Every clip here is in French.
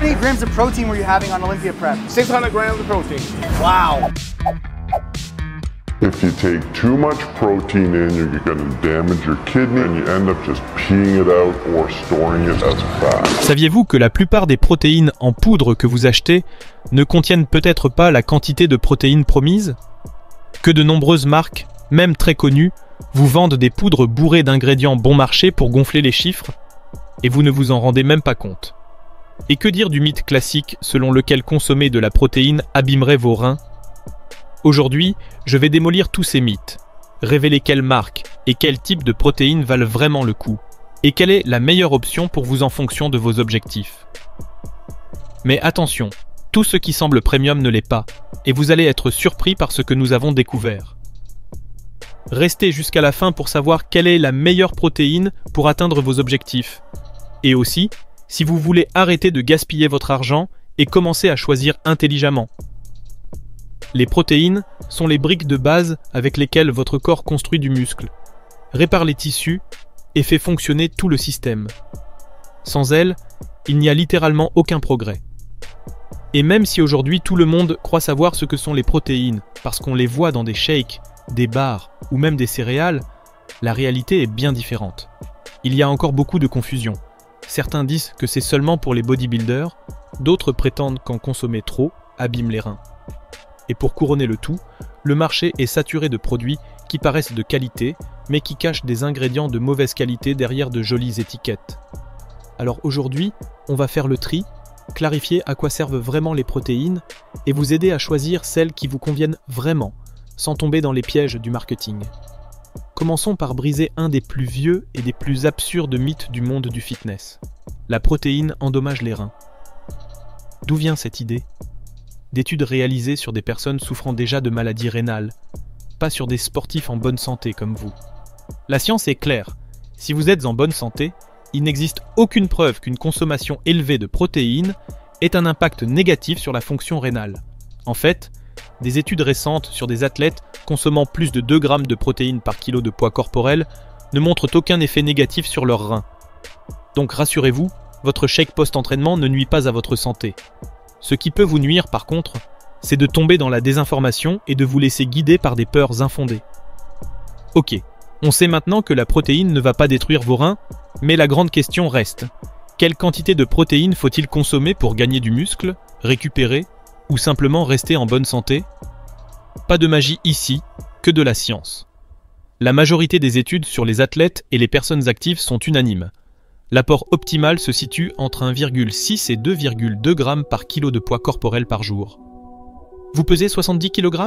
many grams of protein were you having on Olympia Prep? 600 grams of protein. Wow. If you take too much protein in, you're going to damage your kidney and you end up just peeing it out or storing it as fat. Saviez-vous que la plupart des protéines en poudre que vous achetez ne contiennent peut-être pas la quantité de protéines promise? Que de nombreuses marques, même très connues, vous vendent des poudres bourrées d'ingrédients bon marché pour gonfler les chiffres, et vous ne vous en rendez même pas compte. Et que dire du mythe classique selon lequel consommer de la protéine abîmerait vos reins? Aujourd'hui, je vais démolir tous ces mythes, révéler quelles marques et quel type de protéines valent vraiment le coup, et quelle est la meilleure option pour vous en fonction de vos objectifs. Mais attention, tout ce qui semble premium ne l'est pas, et vous allez être surpris par ce que nous avons découvert. Restez jusqu'à la fin pour savoir quelle est la meilleure protéine pour atteindre vos objectifs. Et aussi, si vous voulez arrêter de gaspiller votre argent et commencer à choisir intelligemment. Les protéines sont les briques de base avec lesquelles votre corps construit du muscle, répare les tissus et fait fonctionner tout le système. Sans elles, il n'y a littéralement aucun progrès. Et même si aujourd'hui tout le monde croit savoir ce que sont les protéines, parce qu'on les voit dans des shakes, des bars ou même des céréales, la réalité est bien différente. Il y a encore beaucoup de confusion. Certains disent que c'est seulement pour les bodybuilders, d'autres prétendent qu'en consommer trop abîme les reins. Et pour couronner le tout, le marché est saturé de produits qui paraissent de qualité, mais qui cachent des ingrédients de mauvaise qualité derrière de jolies étiquettes. Alors aujourd'hui, on va faire le tri, clarifier à quoi servent vraiment les protéines et vous aider à choisir celles qui vous conviennent vraiment, sans tomber dans les pièges du marketing. Commençons par briser un des plus vieux et des plus absurdes mythes du monde du fitness. La protéine endommage les reins. D'où vient cette idée ? D'études réalisées sur des personnes souffrant déjà de maladies rénales, pas sur des sportifs en bonne santé comme vous. La science est claire. Si vous êtes en bonne santé, il n'existe aucune preuve qu'une consommation élevée de protéines ait un impact négatif sur la fonction rénale. En fait, des études récentes sur des athlètes consommant plus de 2 grammes de protéines par kilo de poids corporel ne montrent aucun effet négatif sur leurs reins. Donc rassurez-vous, votre shake post-entraînement ne nuit pas à votre santé. Ce qui peut vous nuire par contre, c'est de tomber dans la désinformation et de vous laisser guider par des peurs infondées. Ok, on sait maintenant que la protéine ne va pas détruire vos reins, mais la grande question reste. Quelle quantité de protéines faut-il consommer pour gagner du muscle, récupérer ou simplement rester en bonne santé? Pas de magie ici, que de la science. La majorité des études sur les athlètes et les personnes actives sont unanimes. L'apport optimal se situe entre 1,6 et 2,2 g par kilo de poids corporel par jour. Vous pesez 70 kg?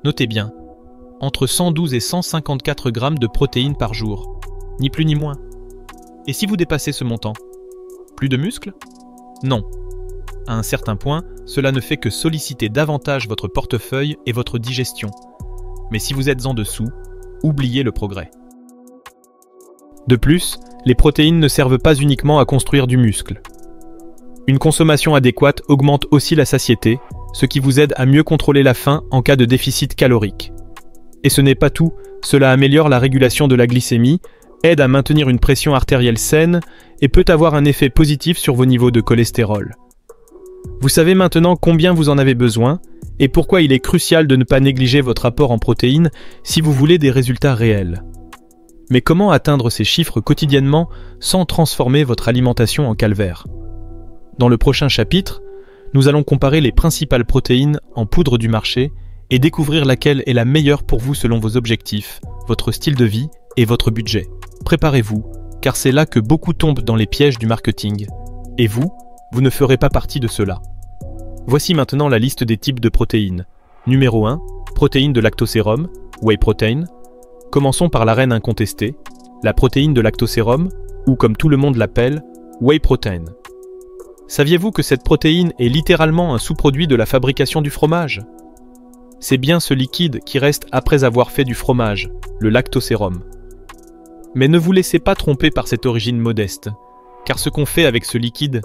Notez bien, entre 112 et 154 g de protéines par jour, ni plus ni moins. Et si vous dépassez ce montant? Plus de muscles? Non. À un certain point, cela ne fait que solliciter davantage votre portefeuille et votre digestion. Mais si vous êtes en dessous, oubliez le progrès. De plus, les protéines ne servent pas uniquement à construire du muscle. Une consommation adéquate augmente aussi la satiété, ce qui vous aide à mieux contrôler la faim en cas de déficit calorique. Et ce n'est pas tout, cela améliore la régulation de la glycémie, aide à maintenir une pression artérielle saine et peut avoir un effet positif sur vos niveaux de cholestérol. Vous savez maintenant combien vous en avez besoin et pourquoi il est crucial de ne pas négliger votre apport en protéines si vous voulez des résultats réels. Mais comment atteindre ces chiffres quotidiennement sans transformer votre alimentation en calvaire? Dans le prochain chapitre, nous allons comparer les principales protéines en poudre du marché et découvrir laquelle est la meilleure pour vous selon vos objectifs, votre style de vie et votre budget. Préparez-vous, car c'est là que beaucoup tombent dans les pièges du marketing. Et vous ne ferez pas partie de cela. Voici maintenant la liste des types de protéines. Numéro 1, protéines de lactosérum, whey protein. Commençons par la reine incontestée, la protéine de lactosérum, ou comme tout le monde l'appelle, whey protein. Saviez-vous que cette protéine est littéralement un sous-produit de la fabrication du fromage? C'est bien ce liquide qui reste après avoir fait du fromage, le lactosérum. Mais ne vous laissez pas tromper par cette origine modeste, car ce qu'on fait avec ce liquide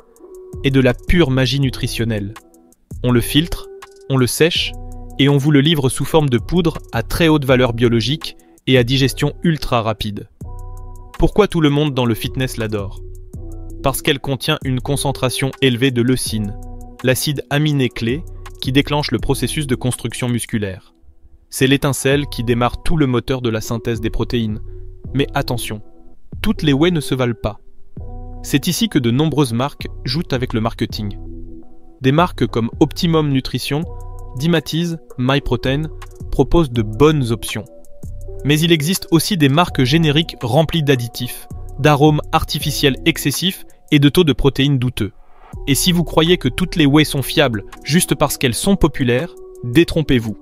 est de la pure magie nutritionnelle. On le filtre, on le sèche, et on vous le livre sous forme de poudre à très haute valeur biologique et à digestion ultra rapide. Pourquoi tout le monde dans le fitness l'adore? parce qu'elle contient une concentration élevée de leucine, l'acide aminé clé qui déclenche le processus de construction musculaire. C'est l'étincelle qui démarre tout le moteur de la synthèse des protéines. Mais attention, toutes les whey ne se valent pas. C'est ici que de nombreuses marques jouent avec le marketing. Des marques comme Optimum Nutrition, Dymatize, MyProtein proposent de bonnes options. Mais il existe aussi des marques génériques remplies d'additifs, d'arômes artificiels excessifs et de taux de protéines douteux. Et si vous croyez que toutes les whey sont fiables juste parce qu'elles sont populaires, détrompez-vous.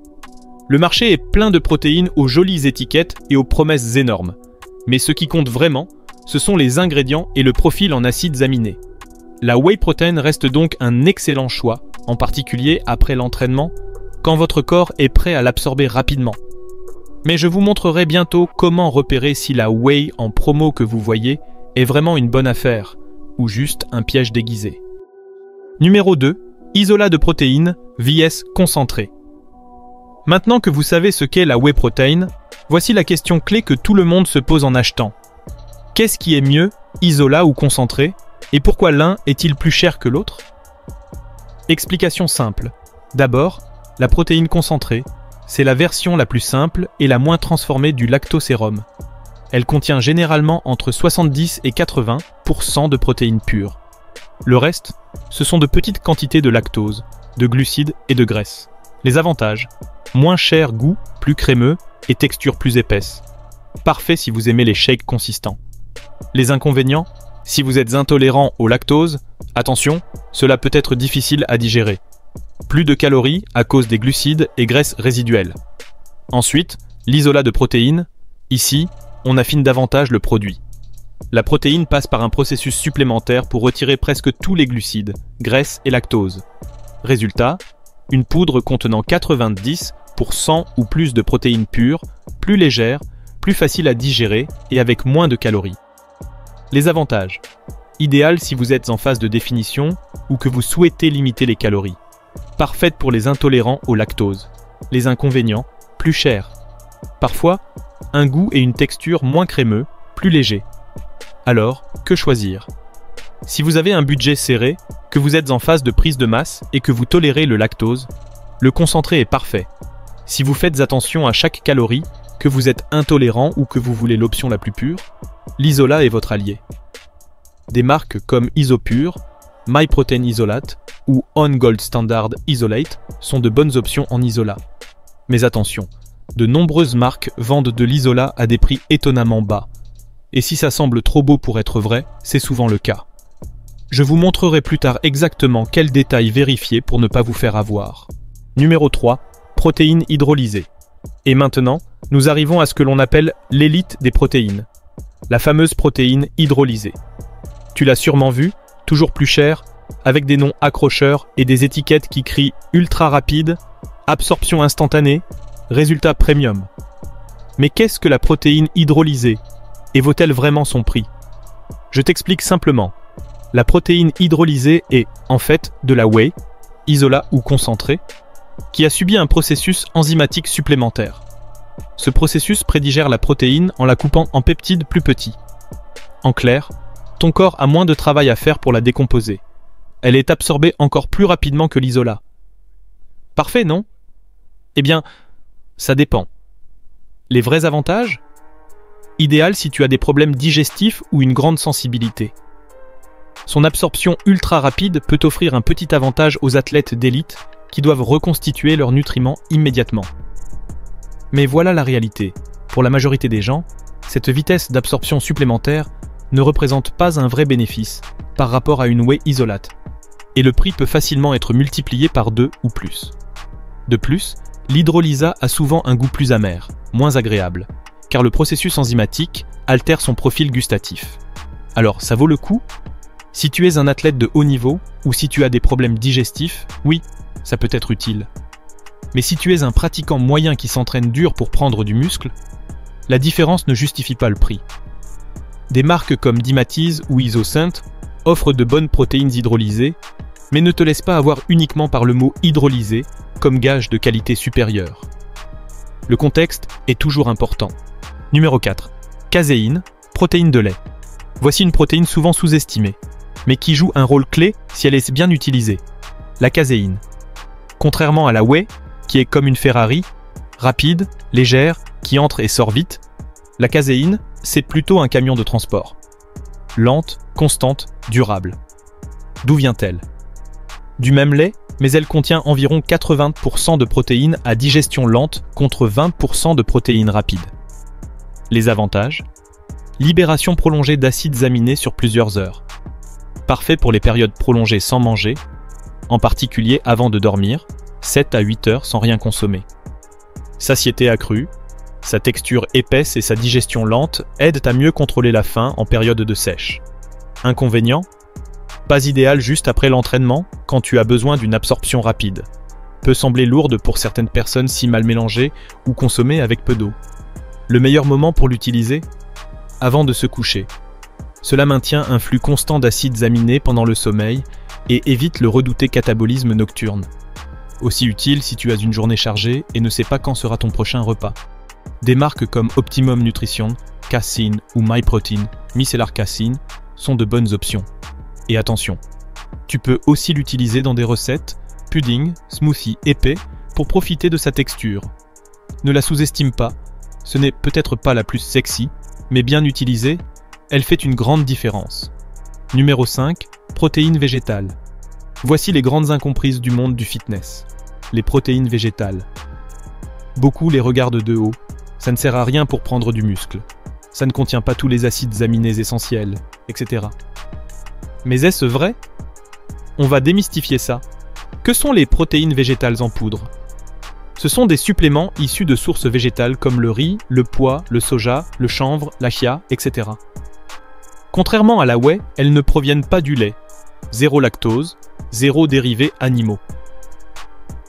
Le marché est plein de protéines aux jolies étiquettes et aux promesses énormes. Mais ce qui compte vraiment, ce sont les ingrédients et le profil en acides aminés. La whey protein reste donc un excellent choix, en particulier après l'entraînement, quand votre corps est prêt à l'absorber rapidement. Mais je vous montrerai bientôt comment repérer si la whey en promo que vous voyez est vraiment une bonne affaire, ou juste un piège déguisé. Numéro 2. Isolat de protéines, VS concentré. Maintenant que vous savez ce qu'est la whey protein, voici la question clé que tout le monde se pose en achetant. Qu'est-ce qui est mieux, isolat ou concentré, et pourquoi l'un est-il plus cher que l'autre? Explication simple. D'abord, la protéine concentrée, c'est la version la plus simple et la moins transformée du lactosérum. Elle contient généralement entre 70 et 80% de protéines pures. Le reste, ce sont de petites quantités de lactose, de glucides et de graisse. Les avantages: moins cher goût, plus crémeux et texture plus épaisse. Parfait si vous aimez les shakes consistants. Les inconvénients: si vous êtes intolérant au lactose, attention, cela peut être difficile à digérer. Plus de calories à cause des glucides et graisses résiduelles. Ensuite, l'isolat de protéines. Ici, on affine davantage le produit. La protéine passe par un processus supplémentaire pour retirer presque tous les glucides, graisses et lactose. Résultat, une poudre contenant 90% ou plus de protéines pures, plus légère, plus facile à digérer et avec moins de calories. Les avantages: idéal si vous êtes en phase de définition ou que vous souhaitez limiter les calories. Parfaite pour les intolérants au lactose. Les inconvénients: plus cher. Parfois, un goût et une texture moins crémeux, plus légers. Alors, que choisir? Si vous avez un budget serré, que vous êtes en phase de prise de masse et que vous tolérez le lactose, le concentré est parfait. Si vous faites attention à chaque calorie, que vous êtes intolérant ou que vous voulez l'option la plus pure, l'isolat est votre allié. Des marques comme Isopure, MyProtein Isolate ou On Gold Standard Isolate sont de bonnes options en isolat. Mais attention, de nombreuses marques vendent de l'isolat à des prix étonnamment bas. Et si ça semble trop beau pour être vrai, c'est souvent le cas. Je vous montrerai plus tard exactement quels détails vérifier pour ne pas vous faire avoir. Numéro 3. Protéines hydrolysées. Et maintenant, nous arrivons à ce que l'on appelle l'élite des protéines. La fameuse protéine hydrolysée. Tu l'as sûrement vu, toujours plus cher, avec des noms accrocheurs et des étiquettes qui crient ultra rapide, absorption instantanée, résultat premium. Mais qu'est-ce que la protéine hydrolysée? Et vaut-elle vraiment son prix? Je t'explique simplement. La protéine hydrolysée est, en fait, de la whey, isolat ou concentré, qui a subi un processus enzymatique supplémentaire. Ce processus prédigère la protéine en la coupant en peptides plus petits. En clair, ton corps a moins de travail à faire pour la décomposer. Elle est absorbée encore plus rapidement que l'isolat. Parfait, non? Eh bien, ça dépend. Les vrais avantages? Idéal si tu as des problèmes digestifs ou une grande sensibilité. Son absorption ultra rapide peut offrir un petit avantage aux athlètes d'élite qui doivent reconstituer leurs nutriments immédiatement. Mais voilà la réalité. Pour la majorité des gens, cette vitesse d'absorption supplémentaire ne représente pas un vrai bénéfice par rapport à une whey isolate, et le prix peut facilement être multiplié par 2 ou plus. De plus, l'hydrolysa a souvent un goût plus amer, moins agréable, car le processus enzymatique altère son profil gustatif. Alors, ça vaut le coup? Si tu es un athlète de haut niveau, ou si tu as des problèmes digestifs, oui, ça peut être utile. Mais si tu es un pratiquant moyen qui s'entraîne dur pour prendre du muscle, la différence ne justifie pas le prix. Des marques comme Dymatize ou Isosynth offrent de bonnes protéines hydrolysées, mais ne te laisse pas avoir uniquement par le mot hydrolysé comme gage de qualité supérieure. Le contexte est toujours important. Numéro 4. Caséine, protéine de lait. Voici une protéine souvent sous-estimée. mais qui joue un rôle clé si elle est bien utilisée. La caséine. Contrairement à la whey, qui est comme une Ferrari, rapide, légère, qui entre et sort vite, la caséine, c'est plutôt un camion de transport. Lente, constante, durable. D'où vient-elle? Du même lait, mais elle contient environ 80% de protéines à digestion lente contre 20% de protéines rapides. Les avantages? Libération prolongée d'acides aminés sur plusieurs heures. Parfait pour les périodes prolongées sans manger, en particulier avant de dormir, 7 à 8 heures sans rien consommer. Satiété accrue, sa texture épaisse et sa digestion lente aident à mieux contrôler la faim en période de sèche. Inconvénient? Pas idéal juste après l'entraînement, quand tu as besoin d'une absorption rapide. Peut sembler lourde pour certaines personnes si mal mélangée ou consommée avec peu d'eau. Le meilleur moment pour l'utiliser? Avant de se coucher. Cela maintient un flux constant d'acides aminés pendant le sommeil et évite le redouté catabolisme nocturne. Aussi utile si tu as une journée chargée et ne sais pas quand sera ton prochain repas. Des marques comme Optimum Nutrition, Casein ou MyProtein, Micellar Casein sont de bonnes options. Et attention, tu peux aussi l'utiliser dans des recettes, pudding, smoothies épais pour profiter de sa texture. Ne la sous-estime pas, ce n'est peut-être pas la plus sexy, mais bien utilisée, elle fait une grande différence. Numéro 5, protéines végétales. Voici les grandes incomprises du monde du fitness. Les protéines végétales. Beaucoup les regardent de haut. Ça ne sert à rien pour prendre du muscle. Ça ne contient pas tous les acides aminés essentiels, etc. Mais est-ce vrai? On va démystifier ça. Que sont les protéines végétales en poudre? Ce sont des suppléments issus de sources végétales comme le riz, le pois, le soja, le chanvre, la chia, etc. Contrairement à la whey, elles ne proviennent pas du lait. Zéro lactose, zéro dérivés animaux.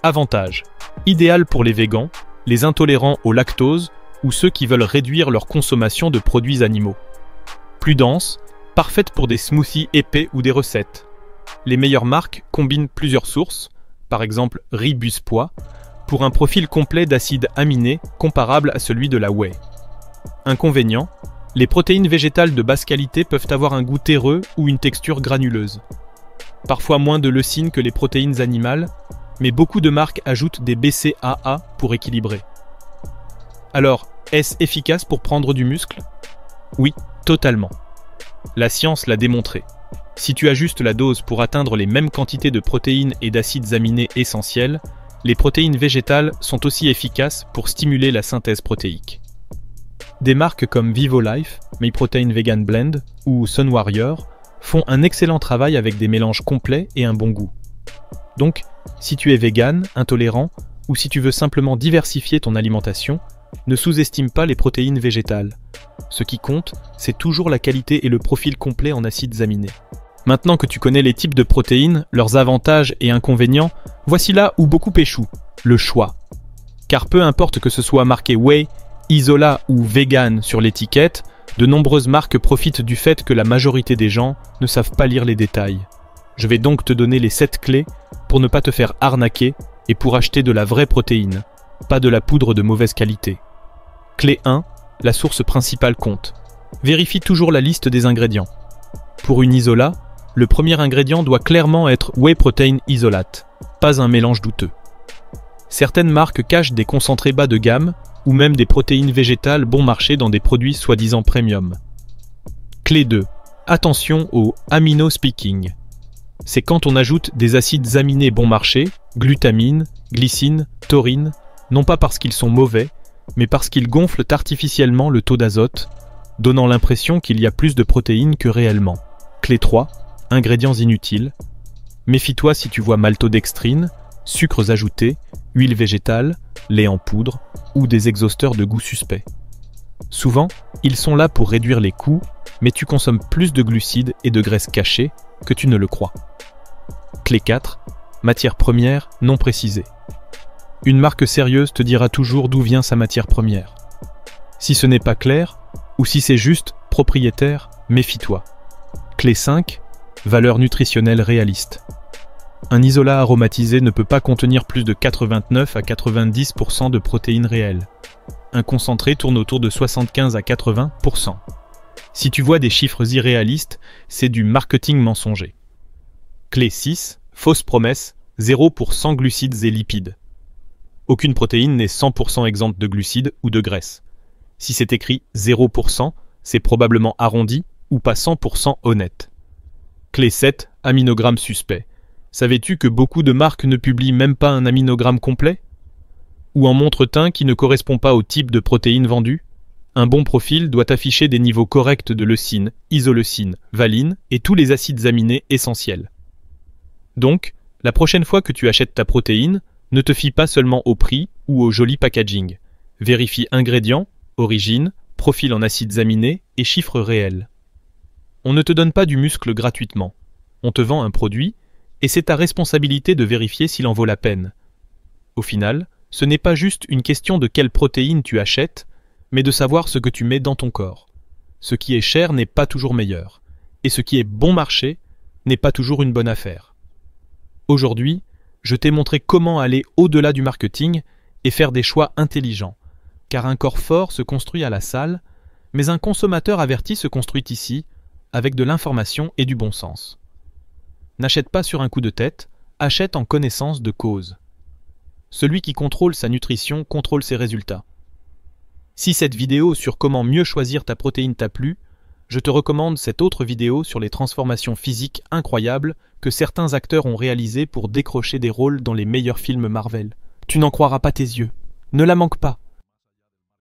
Avantage. Idéal pour les végans, les intolérants au lactose ou ceux qui veulent réduire leur consommation de produits animaux. Plus dense, parfaite pour des smoothies épais ou des recettes. Les meilleures marques combinent plusieurs sources, par exemple riz Buspois, pour un profil complet d'acides aminés comparable à celui de la whey. Inconvénient, les protéines végétales de basse qualité peuvent avoir un goût terreux ou une texture granuleuse. Parfois moins de leucine que les protéines animales, mais beaucoup de marques ajoutent des BCAA pour équilibrer. Alors, est-ce efficace pour prendre du muscle? Oui, totalement. La science l'a démontré. Si tu ajustes la dose pour atteindre les mêmes quantités de protéines et d'acides aminés essentiels, les protéines végétales sont aussi efficaces pour stimuler la synthèse protéique. Des marques comme VivoLife, MyProtein Vegan Blend ou Sun Warrior font un excellent travail avec des mélanges complets et un bon goût. Donc, si tu es vegan, intolérant, ou si tu veux simplement diversifier ton alimentation, ne sous-estime pas les protéines végétales. Ce qui compte, c'est toujours la qualité et le profil complet en acides aminés. Maintenant que tu connais les types de protéines, leurs avantages et inconvénients, voici là où beaucoup échouent, le choix. Car peu importe que ce soit marqué whey, isola ou vegan sur l'étiquette, de nombreuses marques profitent du fait que la majorité des gens ne savent pas lire les détails. Je vais donc te donner les 7 clés pour ne pas te faire arnaquer et pour acheter de la vraie protéine, pas de la poudre de mauvaise qualité. Clé 1, la source principale compte. Vérifie toujours la liste des ingrédients. Pour une isola, le premier ingrédient doit clairement être whey protein isolate, pas un mélange douteux. Certaines marques cachent des concentrés bas de gamme ou même des protéines végétales bon marché dans des produits soi-disant premium. Clé 2. Attention au amino speaking. C'est quand on ajoute des acides aminés bon marché, glutamine, glycine, taurine, non pas parce qu'ils sont mauvais, mais parce qu'ils gonflent artificiellement le taux d'azote, donnant l'impression qu'il y a plus de protéines que réellement. Clé 3. Ingrédients inutiles. Méfie-toi si tu vois maltodextrine, sucres ajoutés, huile végétale, lait en poudre ou des exhausteurs de goût suspect. Souvent, ils sont là pour réduire les coûts, mais tu consommes plus de glucides et de graisses cachées que tu ne le crois. Clé 4. Matière première non précisée. Une marque sérieuse te dira toujours d'où vient sa matière première. Si ce n'est pas clair, ou si c'est juste propriétaire, méfie-toi. Clé 5. Valeur nutritionnelle réaliste. Un isolat aromatisé ne peut pas contenir plus de 89 à 90% de protéines réelles. Un concentré tourne autour de 75 à 80%. Si tu vois des chiffres irréalistes, c'est du marketing mensonger. Clé 6. Fausse promesse, 0% glucides et lipides. Aucune protéine n'est 100% exempte de glucides ou de graisse. Si c'est écrit 0%, c'est probablement arrondi ou pas 100% honnête. Clé 7. Aminogramme suspect. Savais-tu que beaucoup de marques ne publient même pas un aminogramme complet? Ou un montre-teint qui ne correspond pas au type de protéines vendues? Un bon profil doit afficher des niveaux corrects de leucine, isoleucine, valine et tous les acides aminés essentiels. Donc, la prochaine fois que tu achètes ta protéine, ne te fie pas seulement au prix ou au joli packaging. Vérifie ingrédients, origine, profil en acides aminés et chiffres réels. On ne te donne pas du muscle gratuitement. On te vend un produit et c'est ta responsabilité de vérifier s'il en vaut la peine. Au final, ce n'est pas juste une question de quelle protéine tu achètes, mais de savoir ce que tu mets dans ton corps. Ce qui est cher n'est pas toujours meilleur, et ce qui est bon marché n'est pas toujours une bonne affaire. Aujourd'hui, je t'ai montré comment aller au-delà du marketing et faire des choix intelligents, car un corps fort se construit à la salle, mais un consommateur averti se construit ici, avec de l'information et du bon sens. N'achète pas sur un coup de tête, achète en connaissance de cause. Celui qui contrôle sa nutrition contrôle ses résultats. Si cette vidéo sur comment mieux choisir ta protéine t'a plu, je te recommande cette autre vidéo sur les transformations physiques incroyables que certains acteurs ont réalisées pour décrocher des rôles dans les meilleurs films Marvel. Tu n'en croiras pas tes yeux. Ne la manque pas.